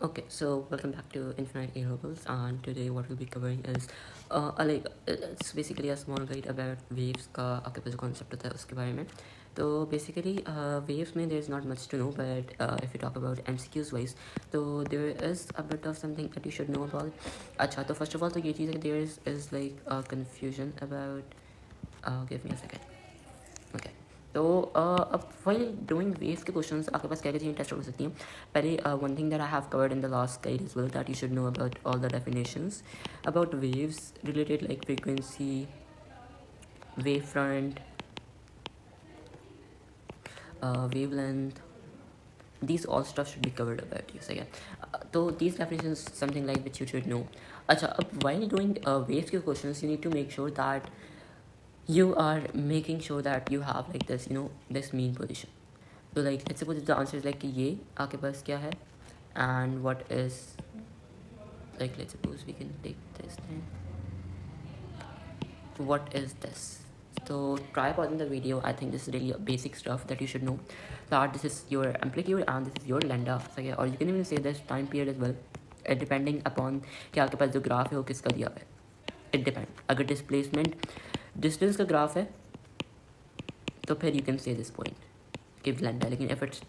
Okay, so welcome back to Infinite Variables, and today what we'll be covering is it's basically a small guide about waves का आपके पास जो concept होता है उसके बारे में. तो basically waves में there is not much to know, but if you talk about MCQs wise, तो there is a bit of something that you should know about. अच्छा, तो first of all तो ये चीज़ है कि there is like a confusion about. Give me a second. Okay. तो अब while doing waves के क्वेश्चंस आपके पास क्या क्या चीज़ें टेस्ट हो सकती हैं. पहले one thing that I have covered in the last guide as well, that you should know about all the definitions about waves related, like frequency, wavefront, wavelength. These all stuff should be covered about you. So yeah, so these definitions something like which you should know. अच्छा, अब while doing waves के questions, you need to make sure that you are making sure that you have like this, this mean position. So like let's suppose if the answer is like ये आपके पास क्या है, and what is, like let's suppose we can take this thing. What is this? So try pausing the video. I think this is really basic stuff that you should know, that this is your amplitude and this is your lambda. So yeah, or you can even say this time period as well, depending upon कि आपके पास जो graph है वो किसका दिया हुआ है. It depends. अगर डिस्प्लेसमेंट डिस्टेंस का ग्राफ है तो फिर you can say this point give lambda, लेकिन if it's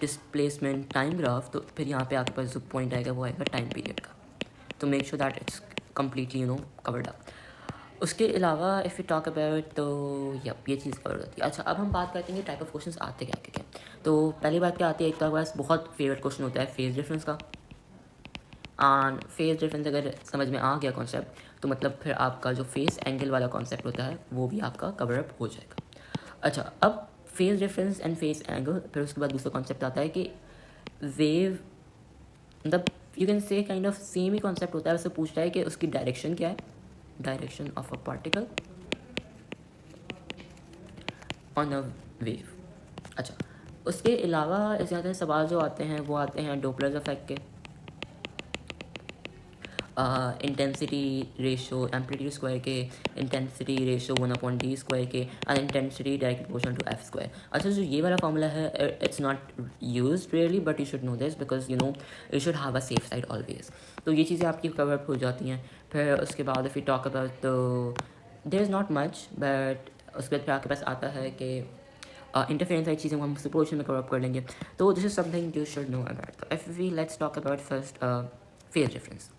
displacement time graph तो फिर यहाँ पे आपके पास जो पॉइंट आएगा वो आएगा टाइम पीरियड का. तो make sure that it's completely covered up. उसके अलावा इफ़ यू टॉक अबाउट तो ये चीज़ कवर होती है. अच्छा, अब हम बात करते हैं टाइप ऑफ क्वेश्चंस आते क्या क्या. तो पहली बात क्या आती है, एक तो आपके पास बहुत फेवरेट क्वेश्चन होता है फेज डिफरेंस का. एंड फेस डिफरेंस अगर समझ में आ गया कॉन्सेप्ट तो मतलब फिर आपका जो फेस एंगल वाला कॉन्सेप्ट होता है वो भी आपका कवर अप हो जाएगा. अच्छा, अब phase difference and face angle, फिर उसके बाद दूसरा कॉन्सेप्ट आता है कि वेव, मतलब यू कैन से kind of same he concept होता है. वैसे पूछता है कि उसकी डायरेक्शन क्या है, direction of a particle on a wave. अच्छा, उसके अलावा ऐसे आते हैं सवाल जो आते हैं वो आते हैं डोपलर इफेक्ट के, इंटेंसिटी रेशो एम्पलीट्यूड स्क्वायर के, इंटेंसिटी रेशो 1/d स्क्वायर के, and intensity direct proportional to F square. अच्छा, जो ये वाला फॉर्मूला है it's not used really, but you should know this because you should have a safe side always. तो ये चीज़ें आपकी कवर अप हो जाती हैं. फिर उसके बाद इफ़ यू टॉक अबाउट तो there is not much, but उसके बाद फिर आपके पास आता है कि इंटरफेरेंस वाली चीज़ें हम सुपोर्शन में कवर अप कर लेंगे. तो this is something you should know about. If we let's talk about first phase difference.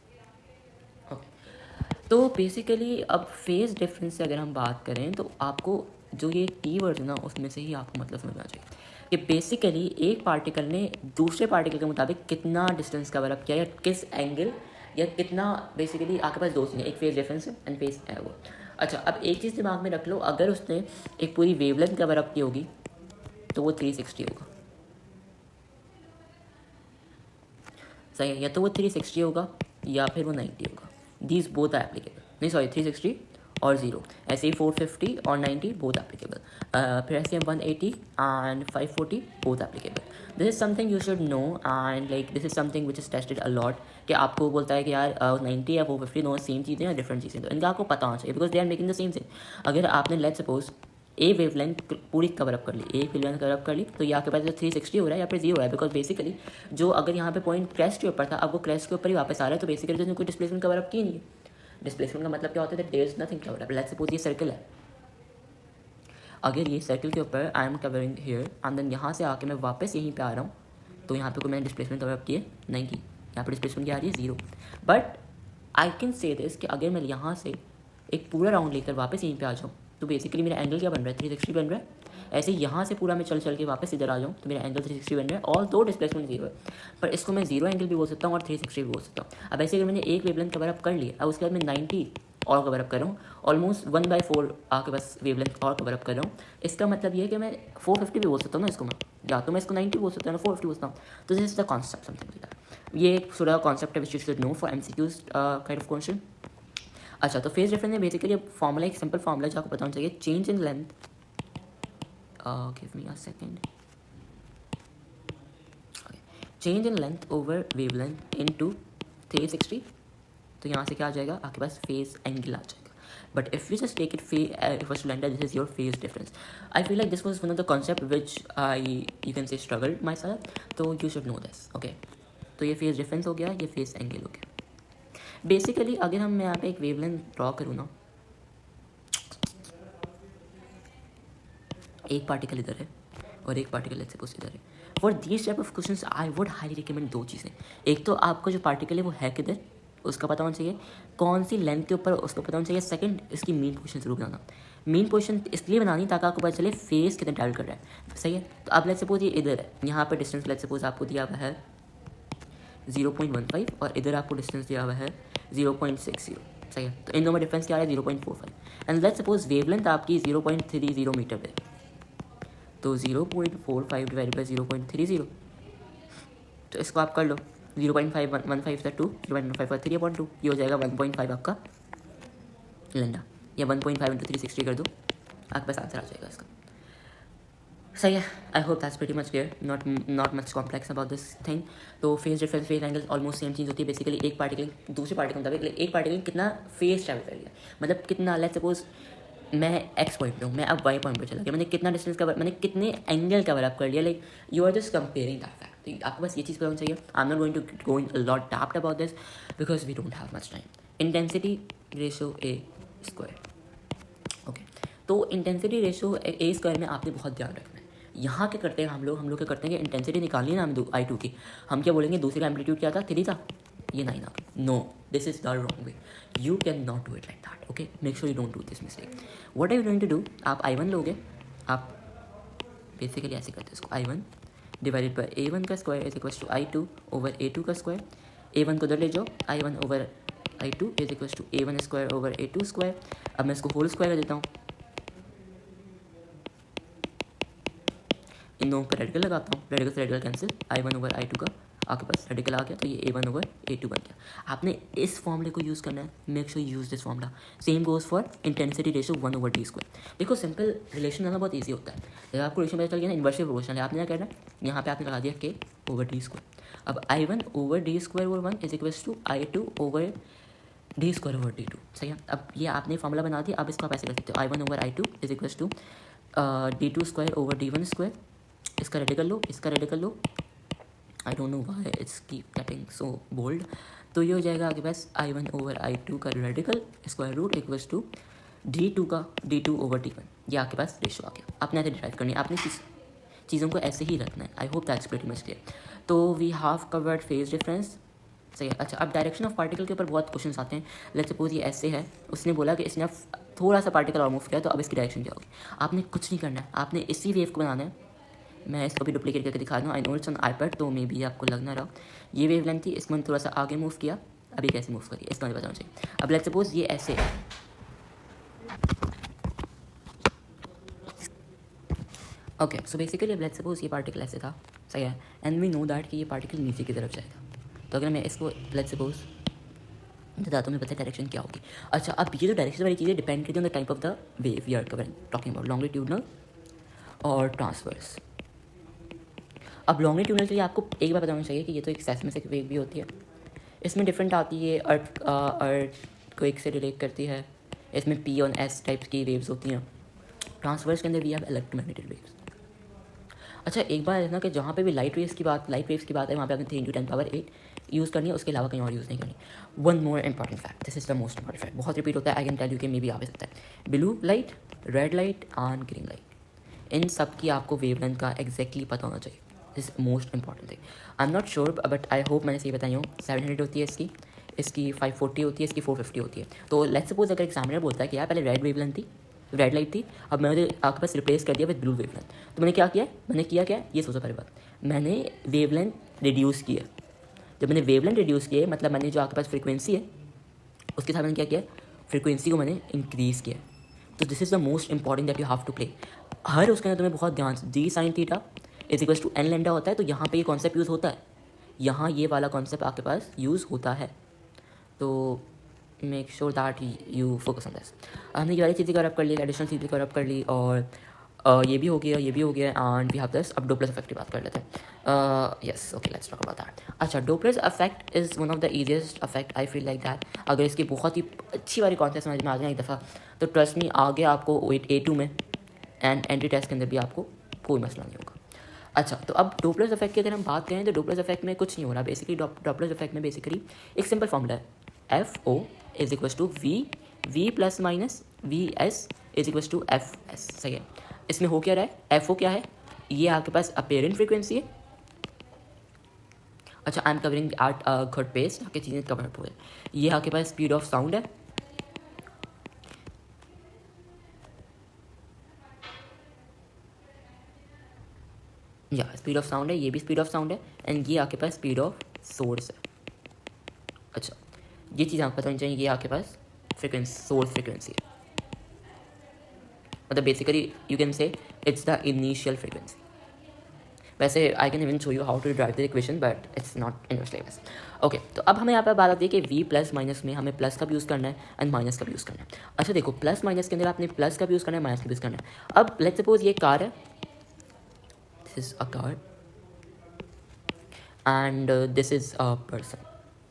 तो बेसिकली अब फेज़ डिफरेंस से अगर हम बात करें तो आपको जो ये कीवर्ड है ना उसमें से ही आपको मतलब समझना चाहिए कि बेसिकली एक पार्टिकल ने दूसरे पार्टिकल के मुताबिक कितना डिस्टेंस कवर अप किया या किस एंगल या कितना. बेसिकली आपके पास दो चीज़ें, एक फेज डिफरेंस है एंड फेज है वो. अच्छा, अब एक चीज़ दिमाग में रख लो, अगर उसने एक पूरी वेवलेंथ कवर अप की होगी तो वो 360 होगा. सही है, या तो वो 360 होगा या फिर वो 90 होगा. These both are applicable. नहीं सॉरी, 360 और 0. ऐसे ही 450 और 90 बोथ एप्लीकेबल. फिर ऐसे हम 180 and 540 both applicable. This is something you should know, and like this is something which is tested a lot कि आपको बोलता है कि यार 90 या 450 दोनों सेम चीज़ें या डिफरेंट चीज़ें. तो इनका आपको पता होना चाहिए because they are making the same thing. अगर आपने लेट्स सपोज ए वेवलेंथ पूरी कवर अप कर ली, एक वेवलेंथ कवर अप कर ली, तो ये आपके पास जो 360 हो रहा है या फिर 0 है बिकॉज बेसिकली जो अगर यहाँ पे पॉइंट क्रेस्ट के ऊपर था अब वो क्रेस्ट के ऊपर ही वापस आ रहा है. तो बेसिकली तो कोई डिस्प्लेसमेंट कवर अप की नहीं है. डिस्प्लेसमेंट का मतलब क्या होता है, that there is nothing cover up. Let's suppose ये सर्कल है, अगर ये सर्कल के ऊपर I am covering here and then यहाँ से आके मैं वापस यहीं पे आ रहा हूँ, तो यहाँ पे कोई मैंने डिस्प्लेसमेंट कवर अप की है नहीं की. यहाँ पर डिस्प्लेसमेंट क्या आ रही है, 0. But I can say this कि अगर मैं यहाँ से एक पूरा राउंड लेकर वापस यहीं पे आ जाऊँ तो बेसिकली मेरा एंगल क्या बन रहा है, 360 बन रहा है. ऐसे यहाँ से पूरा मैं चल के वापस इधर आ जाऊँ तो मेरा एंगल 360 बन रहा है. ऑल दो डिस्प्लेसमेंट 0 है, पर इसको मैं 0 एंगल भी बोल सकता हूँ और 360 भी बोल सकता हूँ. अब ऐसे अगर मैंने एक वेवलेंथ कवर अप कर लिया, अब उसके बाद मैं 90 और कवर अप कर रहा हूँ, ऑलमोस्ट 1/4 आपके पास वेवलेंथ और कवर अप कर रहा हूँ. इसका मतलब ये है कि मैं 450 भी बोल सकता हूँ ना इसको, मैं या तो मैं इसको 90 बोल सकता हूँ, 450 बोलता हूँ. तो this is the concept something like that. ये एक थोड़ा कॉन्सेप्ट है which you should know for MCQs kind of question. अच्छा, तो फेज डिफरेंस में बेसिकली फॉर्मूला एक सिंपल फॉर्मूला जो आपको पता होना चाहिए, change in length. Give me a second. Change in length over wavelength into 360. तो यहाँ से क्या आ जाएगा आपके पास फेज एंगल आ जाएगा. But if you just take it first to lambda, this is your phase difference. I feel like this was one of the concept which you can say struggled myself, so you should know this. Okay, तो ये phase difference हो गया, ये phase angle हो गया. Basically अगर हम मैं यहाँ पे एक वेवलेंथ ड्रॉ करूँ ना, एक पार्टिकल इधर है और एक पार्टिकल ऐसे कुछ इधर है. For this type of questions I would highly recommend दो चीज़ें. एक तो आपको जो पार्टिकल है वो है किधर, उसका पता होना चाहिए, कौन सी लेंथ के ऊपर उसको पता होना चाहिए. सेकंड, इसकी मीन पोजीशन जरूर बनाना. मीन पोजीशन इसलिए बनानी ताकि आपको पता चले फेस कितना ट्रैवल कर रहा है. सही है. तो अब लेट्स सपोज ये इधर है, यहाँ पर डिस्टेंस लेट्स सपोज आपको दिया हुआ है 0.15 और इधर आपको डिस्टेंस दिया हुआ है 0.60. सही है. तो इन दोनों में डिफरेंस क्या आ रहा है 0.45. एंड लेट्स सपोज वेवलेंथ आपकी 0.30 मीटर पे, तो 0.45 डिवाइड बाई 0.30, तो इसको आप कर लो 0.515 से 2, 0.15 3/2, ये हो जाएगा 1.5 आपका लैम्डा, या 1.5 इंटू 360 कर दो, आपके पास आंसर आ जाएगा इसका. सही है. I hope that's pretty much clear, not much complex about this thing. तो phase difference, phase angle almost same चीज़ होती है. बेसिकली एक पार्टिकल दूसरे पार्टिकल मुताबिक एक पार्टिकल कितना फेज ट्रैवल कर लिया, मतलब कितना, लेट्स सपोज मैं एक्स पॉइंट पे हूँ, मैं अब वाई पॉइंट पे चला गया, मैंने कितना डिस्टेंस कवर, मैंने कितने एंगल कवर अप कर लिया. Like you are just comparing that fact. तो आपको बस ये चीज़ पता होनी चाहिए. I am not going to go in lot depth about this because we don't have much time. Intensity ratio a square. Okay, तो इंटेंसिटी रेशो ए स्क्वायर में आपने बहुत ध्यान रखना है. यहाँ क्या करते हैं हम लोग क्या करते हैं कि इंटेंसिटी निकालनी है ना हमें I2 की, हम क्या बोलेंगे दूसरे का एम्पलीट्यूड क्या था 3 था, ये 9 आ गया. No, this is the wrong way. You can not do it like that. Okay, make sure you don't do this mistake. What are you going to do, आप I1 लोगे, आप बेसिकली ऐसे करते हैं इसको, I1 डिवाइडेड बाई A1 का square is equal to I2 over A2 का square. A1 को उधर ले जाओ, I1 over I2 is equal to A1 square over A2 square. अब मैं इसको होल स्क्वायर कर देता हूँ, इन दोनों पर रेडिकल लगाता हूँ, रेडिकल से radical cancel, I1 over I2 का आपके पास रेडिकल आ गया, तो ये A1 ओवर A2 बन गया. आपने इस फॉर्मूले को यूज़ करना है. Make sure use this formula. Same goes for intensity ratio 1 over D square. देखो सिंपल रिलेशन लाना बहुत ईजी होता है. जब आपको रिलेशन पता चल गया ना, इन्वर्सली प्रोपोर्शनल है, आपने क्या करना है, यहाँ पे आपने लगा दिया K ओवर डी स्क्वायर. अब I1 over D square over 1 is equals to I2 over D square over D2. सही है. अब ये आपने फॉर्मूला बना दिया. अब इसको आप ऐसे कर सकते हो, I1 over I2 is equals to D2 square over D1 square. इसका रेडिकल लो, इसका रेडिकल लो. I don't know why it's keep getting so bold. तो ये हो जाएगा आपके पास I1 ओवर I2 का radical square root equals to D2 का D2 ओवर D1. ये आपके पास रेशो आ गया. आपने ऐसे डिराइव करनी है, आपने चीज़ों को ऐसे ही रखना है. I hope that's pretty much clear. तो we have covered phase difference. सही है. अच्छा, अब डायरेक्शन ऑफ पार्टिकल के ऊपर बहुत क्वेश्चन आते हैं. लेट्स सपोज ये ऐसे है, उसने बोला कि इसने थोड़ा सा पार्टिकल और मूव किया, तो अब इसकी डायरेक्शन क्या होगी. आपने कुछ नहीं करना है, आपने इसी वेव को बनाना है. मैं इसको भी डुप्लीकेट करके दिखा दूँ. I know it's on iPad, तो मे बी आपको लगना रहा. ये वेव लेंथ थी, इसको मैंने थोड़ा सा आगे मूव किया, अभी कैसे मूव करिए इसका मुझे बताना चाहिए. अब लेट्स सपोज ये ऐसे है, ओके. सो बेसिकली अब लेट्स सपोज ये पार्टिकल ऐसे था. सही है. एंड वी नो दैट कि ये पार्टिकल नीचे की तरफ जाएगा. तो अगर मैं इसको लेट्स सपोज बताता हूँ, मैं पता है डायरेक्शन क्या होगी. अच्छा, अब ये जो डायरेक्शन वाली चीज़ें डिपेंड करती है on the type of the wave we are covering, talking about longitudinal और ट्रांसवर्स. अब लॉन्गिट्यूडनल के लिए आपको एक बार बताना चाहिए कि ये तो एक सेस्मिक वेव भी होती है. इसमें डिफरेंट आती है, अर्थ को एक से रिलेट करती है. इसमें P और S टाइप की वेव्स होती हैं. ट्रांसवर्स के अंदर वी हैव इलेक्ट्रोमैग्नेटिक वेव्स. अच्छा, एक बार है ना कि जहाँ पे भी लाइट वेव्स की बात है, वहाँ पे आपने 3 × 10⁸ यूज़ करनी है, उसके अलावा कहीं और यूज़ नहीं करनी. One more important fact, this is the most important fact, बहुत रिपीट होता है. आई कैन टेल यू कि मे भी आ भी सकता है. Blue light, red light and green light, इन सब की आपको वेवलेंथ का एग्जैक्टली पता होना चाहिए. This most important thing. I am not sure but I hope मैंने सही बताई हूँ. 700 होती है इसकी 540 होती है, इसकी 450 होती है. तो लेट्स सपोज अगर एग्जामिनर बोलता है कि यार पहले रेड वेवलेंथ थी, रेड लाइट थी, अब मैंने आपके पास रिप्लेस कर दिया विद ब्लू वेवलेंथ. तो मैंने क्या किया, ये सोचो पहले बात, मैंने वेवलेंथ रिड्यूस की है. जब मैंने वेवलेंथ रिड्यूस की है, मतलब मैंने जो आपके पास फ्रीक्वेंसी है उसके साथ मैंने क्या किया, फ्रीक्वेंसी को मैंने इंक्रीज़ किया. तो this is the most important that you have to play. हर उसके अंदर तुम्हें बहुत ध्यान से d sin theta is equals to n lambda होता है. तो यहाँ पे ये कॉन्सेप्ट यूज़ होता है, यहाँ ये वाला कॉन्सेप्ट आपके पास यूज़ होता है. तो make sure that you focus on this. हमने ये वाली चीज़ें कवर अप कर ली, एडिशनल चीज़ें कवर अप कर ली, और ये भी हो गया, ये भी हो गया, एंड वी हैव दिस. अब डोपलर इफेक्ट की बात कर लेते हैं. Yes, okay, let's talk about that. अच्छा, Doppler effect is one of the easiest effect, I feel like that. अगर इसकी बहुत ही अच्छी वाली कॉन्सेप्ट समझ में आ जाए एक दफ़ा, तो ट्रस्ट मी, आगे आपको A2 में एंड एंट्री टेस्ट के अंदर भी आपको कोई मसला नहीं होगा. अच्छा, तो अब डोपलर इफेक्ट की अगर हम बात करें तो डोपलर इफेक्ट में कुछ नहीं हो रहा. बेसिकली डोपलर इफेक्ट में बेसिकली एक सिंपल फॉर्मूला है, FO is equal to V plus minus VS is equal to FS. सही है. इसमें हो क्या रहा है, FO क्या है, ये आपके पास अपेरेंट फ्रीक्वेंसी है. अच्छा, I am covering at good pace ताकि चीज़ें कवर अप हुए. ये आपके पास स्पीड ऑफ साउंड है. या स्पीड ऑफ साउंड है, ये भी स्पीड ऑफ साउंड है, एंड ये आपके पास स्पीड ऑफ सोर्स है. अच्छा, ये चीज़ आपको पता होनी चाहिए. ये आपके पास फ्रीक्वेंसी, सोर्स फ्रीक्वेंसी है. मतलब basically you can say it's the initial frequency. वैसे I can even show you how to drive the equation, but it's not in your syllabus. Okay, तो अब हमें यहाँ पर बात आती है कि V प्लस माइनस में हमें प्लस का भी यूज़ करना है एंड माइनस का भी यूज़ करना है. अच्छा देखो, प्लस माइनस के अंदर आपने प्लस का भी यूज़ करना है, माइनस का भी यूज़ करना है. अब लेट्स सपोज ये कार है, this is a car, and this is a person.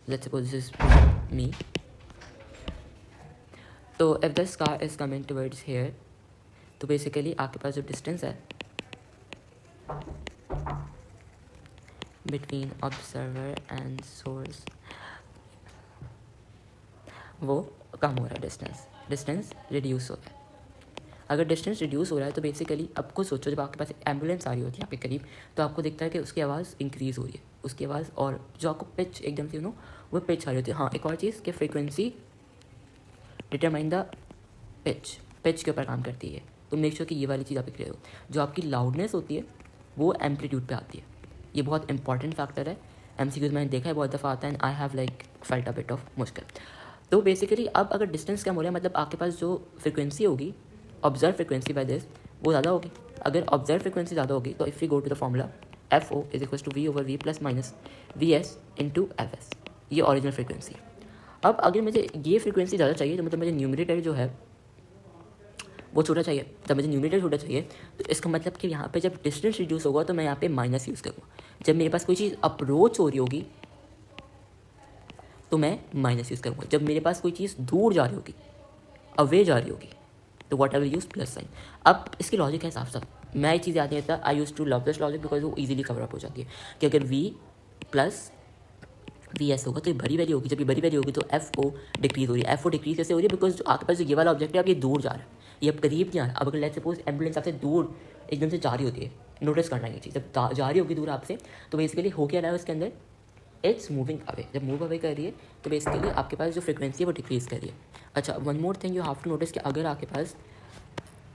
Let's suppose this is me. तो if this car is coming towards here, तो basically आपके पास जो distance है between observer and source, वो कम हो रहा है. डिस्टेंस रिड्यूस हो रहा है. अगर डिस्टेंस रिड्यूस हो रहा है तो बेसिकली अब कुछ सोचो, जब आपके पास एम्बुलेंस आ रही होती है आपके करीब, तो आपको दिखता है कि उसकी आवाज़ इंक्रीज़ हो रही है, उसकी आवाज़, और जो आपको पिच एकदम से वो पिच आ रही होती है. हाँ, एक और चीज़ कि फ्रीक्वेंसी डिटरमाइन द पिच के ऊपर काम करती है. तो मेक श्योर कि ये वाली चीज़ आप क्लियर हो. जो आपकी लाउडनेस होती है वो एम्पलीट्यूड पे आती है. ये बहुत इंपॉर्टेंट फैक्टर है. MCQs मैंने देखा है बहुत दफ़ा आता है, and I have like felt a bit of मुश्किल. तो बेसिकली अब अगर डिस्टेंस कम हो रहा है, मतलब आपके पास जो फ्रीक्वेंसी होगी, ऑब्जर्व फ्रीक्वेंसी बाय दिस, वो ज़्यादा होगी. अगर ऑब्जर्व फ्रीक्वेंसी ज़्यादा होगी तो if we go to the formula, FO is equal to V over V plus minus VS into FS. ये ओरिजिनल फ्रीक्वेंसी. अब अगर मुझे ये फ्रीक्वेंसी ज़्यादा चाहिए तो मतलब मुझे न्यूमरेटर जो है वो छोटा चाहिए. जब मुझे न्यूमरेटर छोटा चाहिए तो इसका मतलब कि यहाँ पे जब डिस्टेंस रिड्यूस होगा तो मैं यहाँ पे माइनस यूज़ करूँगा. जब मेरे पास कोई चीज़ अप्रोच हो रही होगी तो मैं माइनस यूज़ करूँगा. जब मेरे पास कोई चीज़ दूर जा रही होगी, अवे जा रही होगी, तो what I will use plus sign. अब इसकी लॉजिक है साफ साफ. मैं ये चीज़ याद नहीं रहता. I use to love this logic because वो ईजिली कवर अप हो जाती है कि अगर V प्लस VS होगा तो ये बड़ी वैल्यू होगी. जब ये बड़ी वैल्यू होगी तो FO डिक्रीज़ हो रही है. FO डिक्रीज़ कैसे हो रही है? बिकॉज आपके पास जो ये वाला ऑब्जेक्ट है अब ये दूर जा रहा है, ये अब करीब नहीं आ रहा. अब अगर लेट्स सपोज एम्बुलेंस आपसे दूर एकदम से जा रही होती है, नोटिस करना ये चीज़, जब जा रही होगी दूर आपसे, तो बेसिकली हो क्या रहा है उसके अंदर, इट्स मूविंग अवे. जब मूव अवे कर रही है तो बेसिकली आपके पास जो फ्रीक्वेंसी है वो डिक्रीज़ कर रही है. अच्छा, one more thing you have to notice कि अगर आपके पास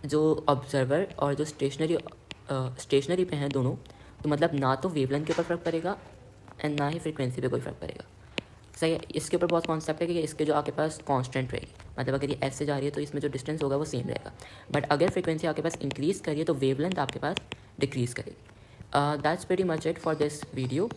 जो ऑब्जर्वर और जो स्टेशनरी पे हैं दोनों, तो मतलब ना तो वेवलेंथ के ऊपर फ़र्क पड़ेगा एंड ना ही फ्रीक्वेंसी पे कोई फ़र्क पड़ेगा. सही है. इसके ऊपर बहुत कॉन्सेप्ट है कि इसके जो आपके पास कांस्टेंट रहेगी, मतलब अगर ये S से जा रही है तो इसमें जो डिस्टेंस होगा वो सेम रहेगा. बट अगर फ्रीक्वेंसी आपके पास इंक्रीज़ करिए तो वेवलेंथ आपके पास डिक्रीज़ करेगी. That's very much it for this video.